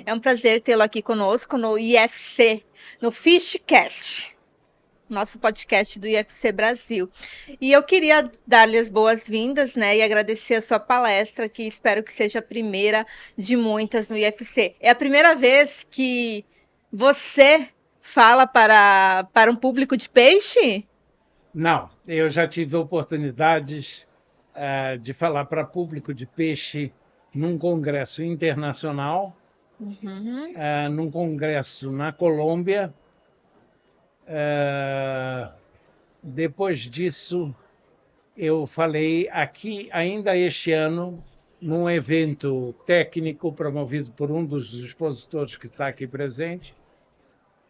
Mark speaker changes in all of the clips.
Speaker 1: É um prazer tê-lo aqui conosco no IFC, no Fishcast, nosso podcast do IFC Brasil. E eu queria dar-lhe as boas-vindas, né, e agradecer a sua palestra, que espero que seja a primeira de muitas no IFC. É a primeira vez que você fala para um público de peixe?
Speaker 2: Não, eu já tive oportunidades de falar para público de peixe num congresso internacional,
Speaker 1: Uhum.
Speaker 2: num congresso na Colômbia. Ah, Depois disso, eu falei aqui, ainda este ano, num evento técnico promovido por um dos expositores que está aqui presente,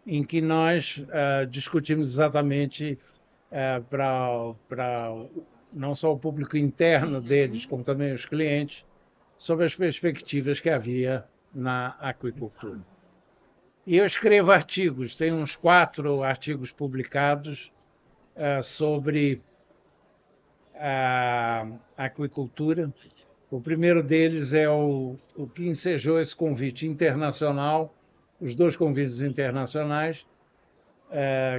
Speaker 2: em que nós discutimos exatamente para não só o público interno deles, como também os clientes, sobre as perspectivas que havia na aquicultura. E eu escrevo artigos, tenho uns 4 artigos publicados sobre a aquicultura. O primeiro deles é o que ensejou esse convite internacional, os 2 convites internacionais,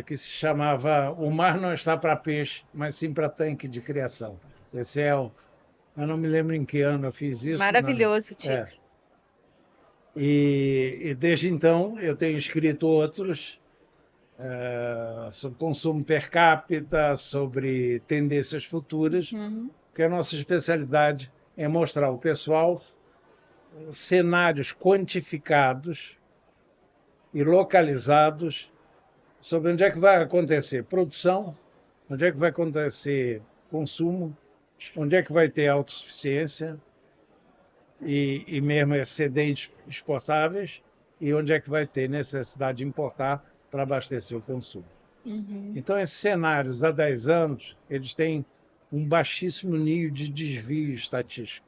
Speaker 2: que se chamava O Mar Não Está para Peixe, mas sim para Tanque de Criação. Esse é o. Eu não me lembro em que ano eu fiz isso.
Speaker 1: Maravilhoso o
Speaker 2: É.
Speaker 1: título.
Speaker 2: E desde então eu tenho escrito outros sobre consumo per capita, sobre tendências futuras,
Speaker 1: Uhum.
Speaker 2: porque a nossa especialidade é mostrar ao pessoal cenários quantificados e localizados sobre onde é que vai acontecer produção, onde é que vai acontecer consumo, onde é que vai ter autossuficiência e mesmo excedentes exportáveis e onde é que vai ter necessidade de importar para abastecer o consumo.
Speaker 1: Uhum.
Speaker 2: Então, esses cenários há 10 anos, eles têm um baixíssimo nível de desvio estatístico.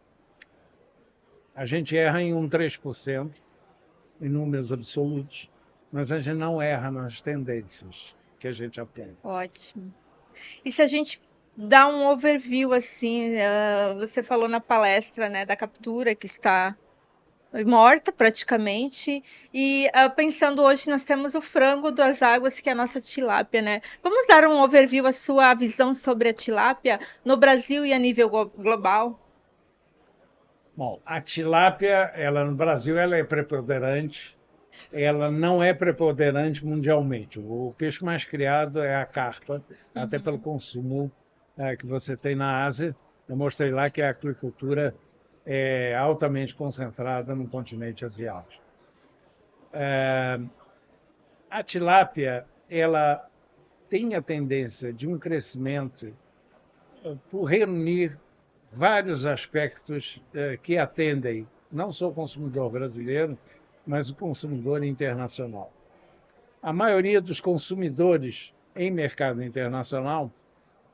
Speaker 2: A gente erra em 3% em números absolutos, mas a gente não erra nas tendências que a gente aponta.
Speaker 1: Ótimo. E se a gente dá um overview assim, você falou na palestra, né, da captura que está morta praticamente, e pensando hoje nós temos o frango das águas, que é a nossa tilápia, né? Vamos dar um overview, a sua visão sobre a tilápia no Brasil e a nível global?
Speaker 2: Bom, a tilápia, ela no Brasil, ela é preponderante. Ela não é preponderante mundialmente. O peixe mais criado é a carpa, até pelo
Speaker 1: Uhum.
Speaker 2: consumo que você tem na Ásia. Eu mostrei lá que a aquicultura é altamente concentrada no continente asiático. A tilápia, ela tem a tendência de um crescimento por reunir vários aspectos que atendem não só o consumidor brasileiro, mas o consumidor internacional. A maioria dos consumidores em mercado internacional,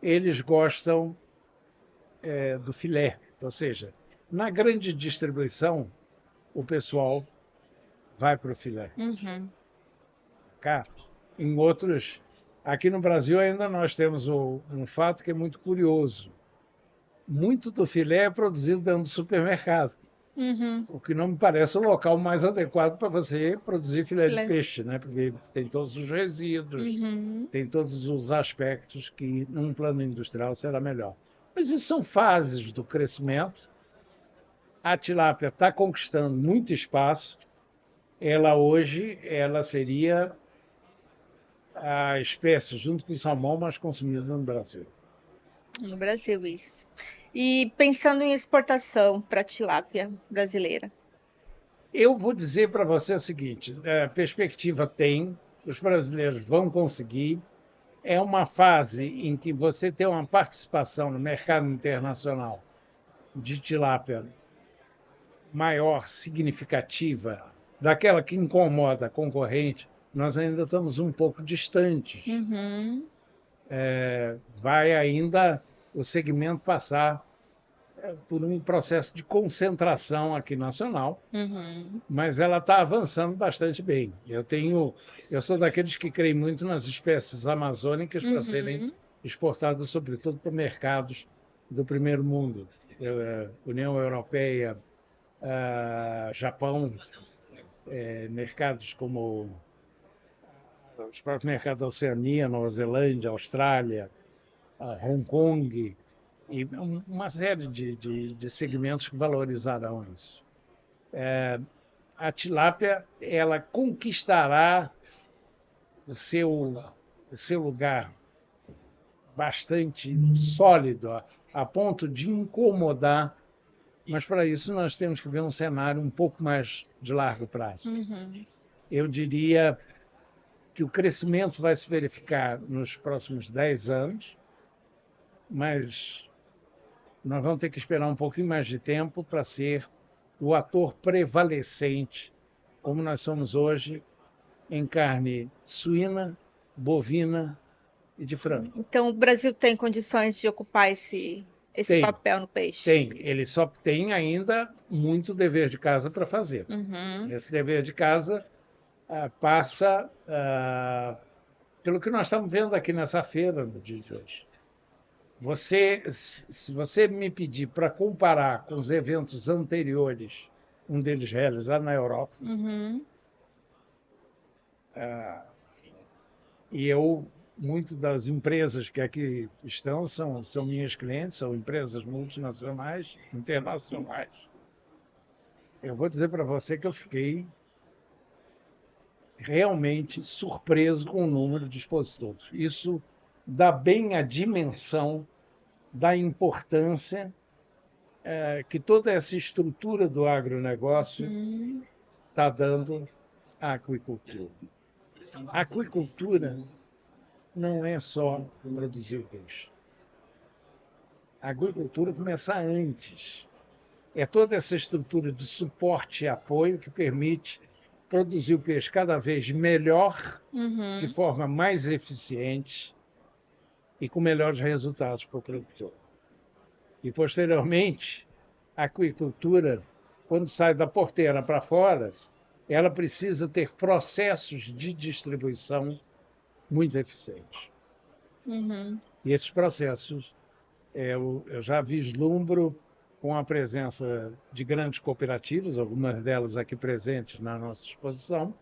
Speaker 2: eles gostam do filé, ou seja, na grande distribuição, o pessoal vai para o filé.
Speaker 1: Uhum.
Speaker 2: Cá, em outros, aqui no Brasil ainda nós temos um fato que é muito curioso. Muito do filé é produzido dentro do supermercado,
Speaker 1: Uhum.
Speaker 2: o que não me parece o local mais adequado para você produzir filé de
Speaker 1: Filé.
Speaker 2: peixe, né? Porque tem todos os resíduos,
Speaker 1: Uhum.
Speaker 2: tem todos os aspectos que num plano industrial será melhor. Mas isso são fases do crescimento. A tilápia está conquistando muito espaço. Ela hoje ela seria a espécie, junto com o salmão, mais consumida no Brasil.
Speaker 1: No Brasil, isso. E pensando em exportação para a tilápia brasileira.
Speaker 2: Eu vou dizer para você o seguinte: perspectiva tem, os brasileiros vão conseguir. É uma fase em que você tem uma participação no mercado internacional de tilápia maior, significativa, daquela que incomoda a concorrente, nós ainda estamos um pouco distantes.
Speaker 1: Uhum.
Speaker 2: Vai ainda o segmento passar por um processo de concentração aqui nacional,
Speaker 1: Uhum.
Speaker 2: mas ela está avançando bastante bem. Eu sou daqueles que creem muito nas espécies amazônicas para serem
Speaker 1: Uhum.
Speaker 2: exportadas, sobretudo para mercados do primeiro mundo, União Europeia, Japão. mercados como os próprios mercados da Oceania, Nova Zelândia, Austrália, Hong Kong, e uma série de segmentos que valorizaram isso. A tilápia, ela conquistará o seu lugar bastante sólido, a ponto de incomodar, mas para isso nós temos que ver um cenário um pouco mais de largo prazo. Eu diria que o crescimento vai se verificar nos próximos 10 anos, mas nós vamos ter que esperar um pouquinho mais de tempo para ser o ator prevalecente, como nós somos hoje, em carne suína, bovina e de frango.
Speaker 1: Então, o Brasil tem condições de ocupar esse papel no peixe?
Speaker 2: Tem. Ele só tem ainda muito dever de casa para fazer. Esse dever de casa passa pelo que nós estamos vendo aqui nessa feira no dia de hoje. Se você me pedir para comparar com os eventos anteriores, um deles realizado na Europa, muitas das empresas que aqui estão são minhas clientes, são empresas multinacionais, internacionais. Eu vou dizer para você que eu fiquei realmente surpreso com o número de expositores. Isso dá bem a dimensão da importância que toda essa estrutura do agronegócio está dando à aquicultura. A aquicultura não é só produzir o peixe. A aquicultura começa antes. É toda essa estrutura de suporte e apoio que permite produzir o peixe cada vez melhor, de forma mais eficiente e com melhores resultados para o produtor. E, posteriormente, a aquicultura, quando sai da porteira para fora, ela precisa ter processos de distribuição muito eficientes. E esses processos eu já vislumbro com a presença de grandes cooperativas, algumas delas aqui presentes na nossa exposição,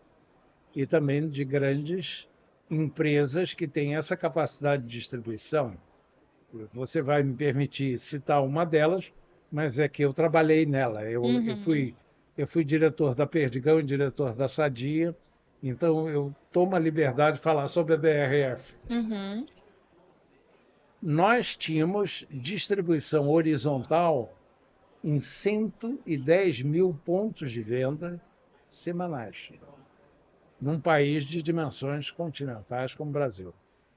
Speaker 2: e também de grandes empresas que têm essa capacidade de distribuição. Você vai me permitir citar uma delas, mas é que eu trabalhei nela. Eu fui diretor da Perdigão e diretor da Sadia, então eu tomo a liberdade de falar sobre a BRF. Nós tínhamos distribuição horizontal em 110 mil pontos de venda semanais, num país de dimensões continentais como o Brasil.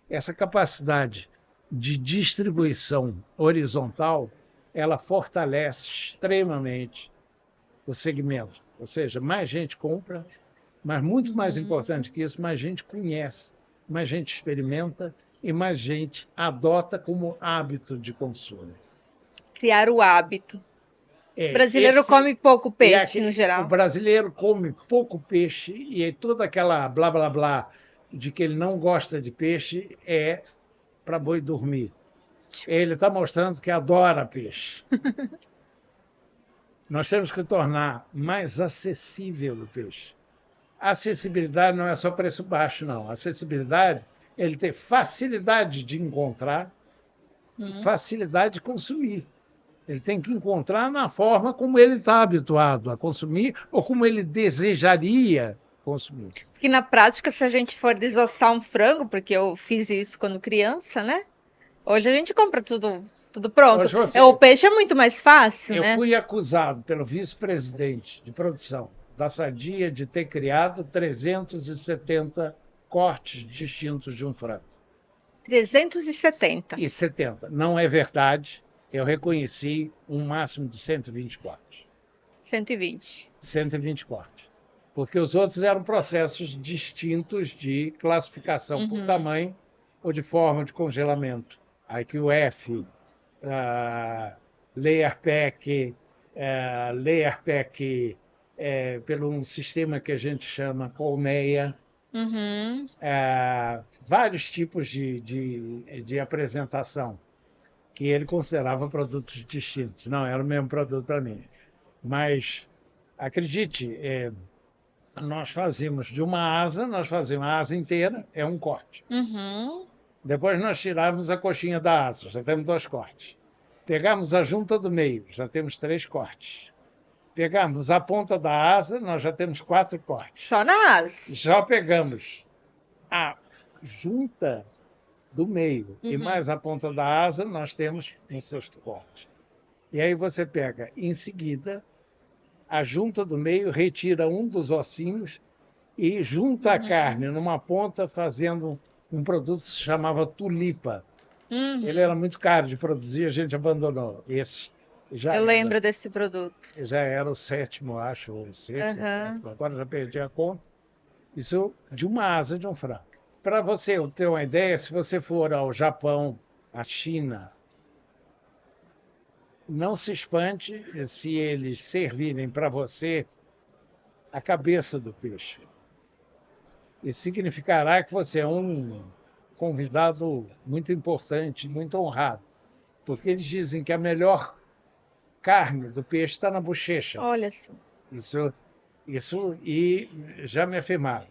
Speaker 2: Essa capacidade de distribuição horizontal, ela fortalece extremamente o segmento. Ou seja, mais gente compra, mas muito mais importante que isso, mais gente conhece, mais gente experimenta e mais gente adota como hábito de consumo.
Speaker 1: Criar o hábito. O brasileiro come pouco peixe, no geral.
Speaker 2: O brasileiro come pouco peixe e toda aquela blá, blá, blá de que ele não gosta de peixe é para boi dormir. Ele está mostrando que adora peixe. Nós temos que tornar mais acessível o peixe. A acessibilidade não é só preço baixo, não. A acessibilidade é ele ter facilidade de encontrar e facilidade de consumir. Ele tem que encontrar na forma como ele está habituado a consumir ou como ele desejaria consumir.
Speaker 1: Porque na prática, se a gente for desossar um frango, porque eu fiz isso quando criança, né? Hoje a gente compra tudo pronto. O peixe é muito mais fácil, né?
Speaker 2: Eu fui acusado pelo vice-presidente de produção da Sadia de ter criado 370 cortes distintos de um frango.
Speaker 1: 370.
Speaker 2: E 70. Não é verdade. Eu reconheci um máximo de 120 cortes.
Speaker 1: 120.
Speaker 2: 120 cortes. Porque os outros eram processos distintos de classificação por tamanho ou de forma de congelamento. IQF, Layer Pack, pelo um sistema que a gente chama colmeia, vários tipos de apresentação que ele considerava produtos distintos. Não era o mesmo produto para mim. Mas, acredite, nós fazíamos de uma asa, nós fazíamos a asa inteira, é um corte.
Speaker 1: Uhum.
Speaker 2: Depois nós tirávamos a coxinha da asa, já temos 2 cortes. Pegamos a junta do meio, já temos 3 cortes. Pegamos a ponta da asa, nós já temos 4 cortes.
Speaker 1: Só na asa.
Speaker 2: Já pegamos a junta do meio e mais a ponta da asa, nós temos um sexto corte. E aí você pega, em seguida, a junta do meio, retira um dos ossinhos e junta a carne numa ponta, fazendo um produto que se chamava tulipa. Ele era muito caro de produzir, a gente abandonou. Esse já
Speaker 1: Eu lembro desse produto.
Speaker 2: já era o sétimo, acho, ou o sexto. Agora já perdi a conta. Isso de uma asa de um frango. Para você ter uma ideia, se você for ao Japão, à China, não se espante se eles servirem para você a cabeça do peixe. Isso significará que você é um convidado muito importante, muito honrado, porque eles dizem que a melhor carne do peixe está na bochecha.
Speaker 1: Olha só.
Speaker 2: Isso e já me afirmaram.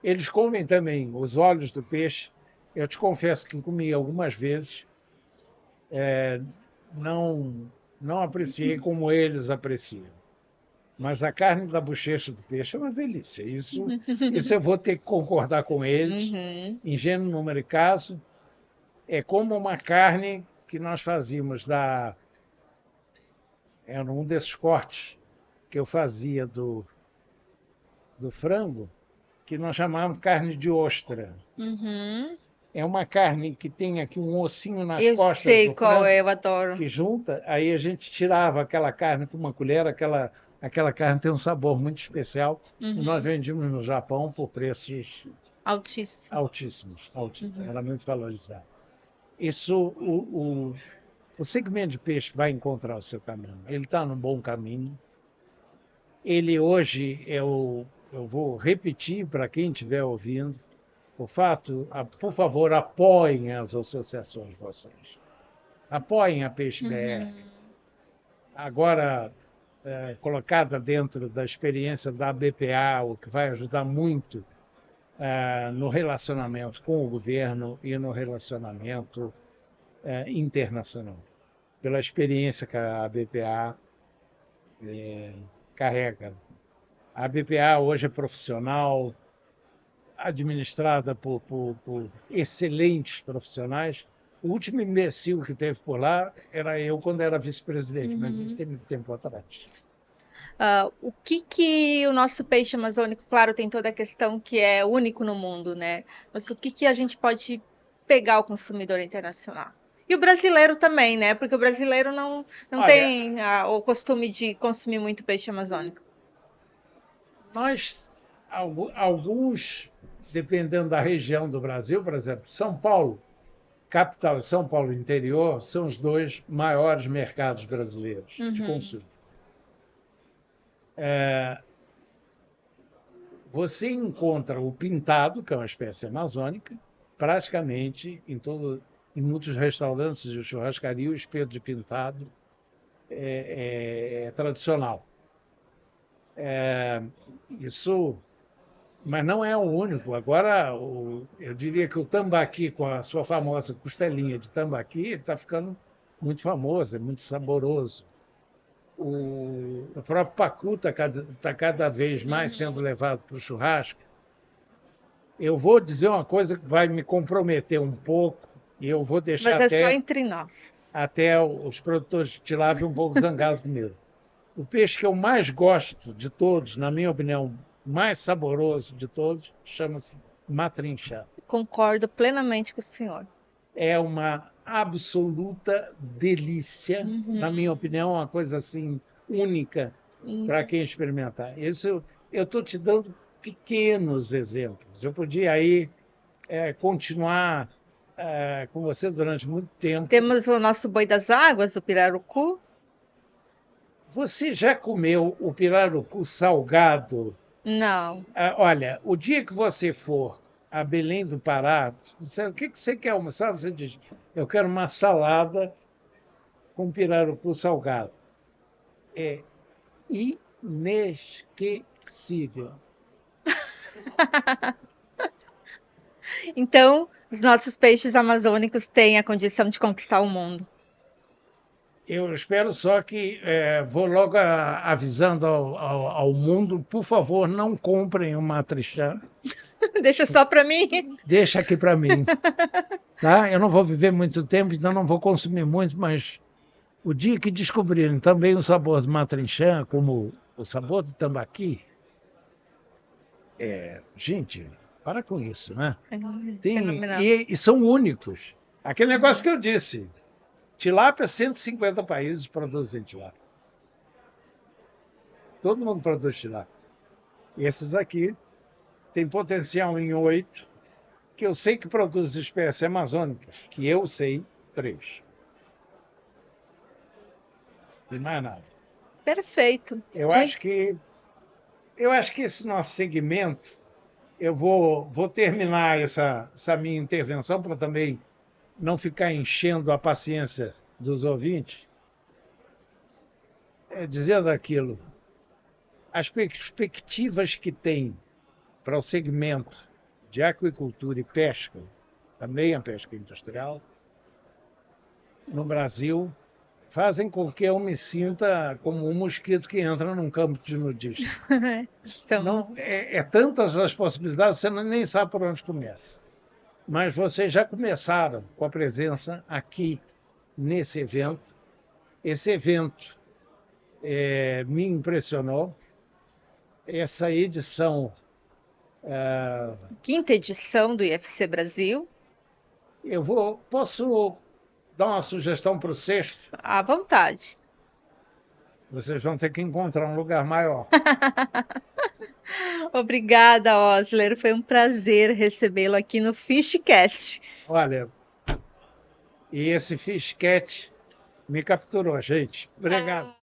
Speaker 2: Eles comem também os olhos do peixe. Eu te confesso que comi algumas vezes. Não apreciei como eles apreciam. Mas a carne da bochecha do peixe é uma delícia. Isso eu vou ter que concordar com eles. Em gênero, número e caso, é como uma carne que nós fazíamos era um desses cortes que eu fazia do frango, que nós chamávamos carne de ostra. É uma carne que tem aqui um ossinho nas costas
Speaker 1: Eu sei
Speaker 2: do
Speaker 1: qual
Speaker 2: frango,
Speaker 1: é, eu adoro.
Speaker 2: que junta, aí a gente tirava aquela carne com uma colher, aquela carne tem um sabor muito especial, e nós vendíamos no Japão por preços altíssimos. Era muito valorizado. Isso, o segmento de peixe vai encontrar o seu caminho. Ele está no bom caminho. Ele hoje, eu vou repetir para quem estiver ouvindo, por favor, apoiem as associações de vocês. Apoiem a Peixe BR. Agora, colocada dentro da experiência da BPA, o que vai ajudar muito no relacionamento com o governo e no relacionamento internacional. Pela experiência que a BPA carrega. A BPA hoje é profissional, administrada por excelentes profissionais. O último imbecil que teve por lá era eu quando era vice-presidente, mas isso tem muito tempo atrás.
Speaker 1: O que o nosso peixe amazônico, claro, tem toda a questão que é único no mundo, né? Mas o que a gente pode pegar ao consumidor internacional? E o brasileiro também, né? Porque o brasileiro não tem o costume de consumir muito peixe amazônico.
Speaker 2: Alguns, dependendo da região do Brasil, por exemplo, São Paulo, capital e São Paulo interior, são os 2 maiores mercados brasileiros de consumo. Você encontra o pintado, que é uma espécie amazônica, praticamente em muitos restaurantes de churrascaria, o espeto de pintado é tradicional. Mas não é o único. Agora, eu diria que o tambaqui, com a sua famosa costelinha de tambaqui, está ficando muito famoso, é muito saboroso. O próprio pacu está cada vez mais sendo levado para o churrasco. Eu vou dizer uma coisa que vai me comprometer um pouco, e eu vou deixar
Speaker 1: Mas é só entre nós.
Speaker 2: Até os produtores de tilápia um pouco zangados comigo. O peixe que eu mais gosto de todos, na minha opinião, mais saboroso de todos, chama-se matrinchã.
Speaker 1: Concordo plenamente com o senhor. É
Speaker 2: uma absoluta delícia, na minha opinião, uma coisa assim única para quem experimentar. Isso eu estou te dando pequenos exemplos. Eu podia aí continuar com você durante muito tempo.
Speaker 1: Temos o nosso boi das águas, o pirarucu.
Speaker 2: Você já comeu o pirarucu salgado?
Speaker 1: Não.
Speaker 2: Olha, o dia que você for a Belém do Pará, o que você quer almoçar? Você diz, eu quero uma salada com pirarucu salgado. É inesquecível.
Speaker 1: Então, os nossos peixes amazônicos têm a condição de conquistar o mundo.
Speaker 2: Eu espero só que vou logo avisando ao mundo, por favor, não comprem o Matrixá.
Speaker 1: Deixa só para mim.
Speaker 2: Deixa aqui para mim. Tá? Eu não vou viver muito tempo, então não vou consumir muito, mas o dia que descobrirem também o sabor de Matrinchã, como o sabor do tambaqui, gente, para com isso, né?
Speaker 1: Fenomenal.
Speaker 2: E são únicos. Aquele negócio que eu disse, tilápia, 150 países produzem tilápia. Todo mundo produz tilápia. E esses aqui têm potencial em 8, que eu sei que produzem espécies amazônicas, que eu sei 3. E mais nada.
Speaker 1: Perfeito.
Speaker 2: Eu acho que esse nosso segmento, eu vou terminar essa minha intervenção para também não ficar enchendo a paciência dos ouvintes, dizendo aquilo. As perspectivas que tem para o segmento de aquicultura e pesca, também a pesca industrial, no Brasil, fazem com que eu me sinta como um mosquito que entra num campo de nudistas.
Speaker 1: Então,
Speaker 2: Não, tantas as possibilidades, você nem sabe por onde começa. Mas vocês já começaram com a presença aqui nesse evento. Esse evento me impressionou. Essa edição...
Speaker 1: quinta edição do IFC Brasil.
Speaker 2: Posso dar uma sugestão para o sexto?
Speaker 1: À vontade.
Speaker 2: Vocês vão ter que encontrar um lugar maior.
Speaker 1: Obrigada, Osler. Foi um prazer recebê-lo aqui no Fishcast.
Speaker 2: Olha, e esse Fishcat me capturou, gente. Obrigado.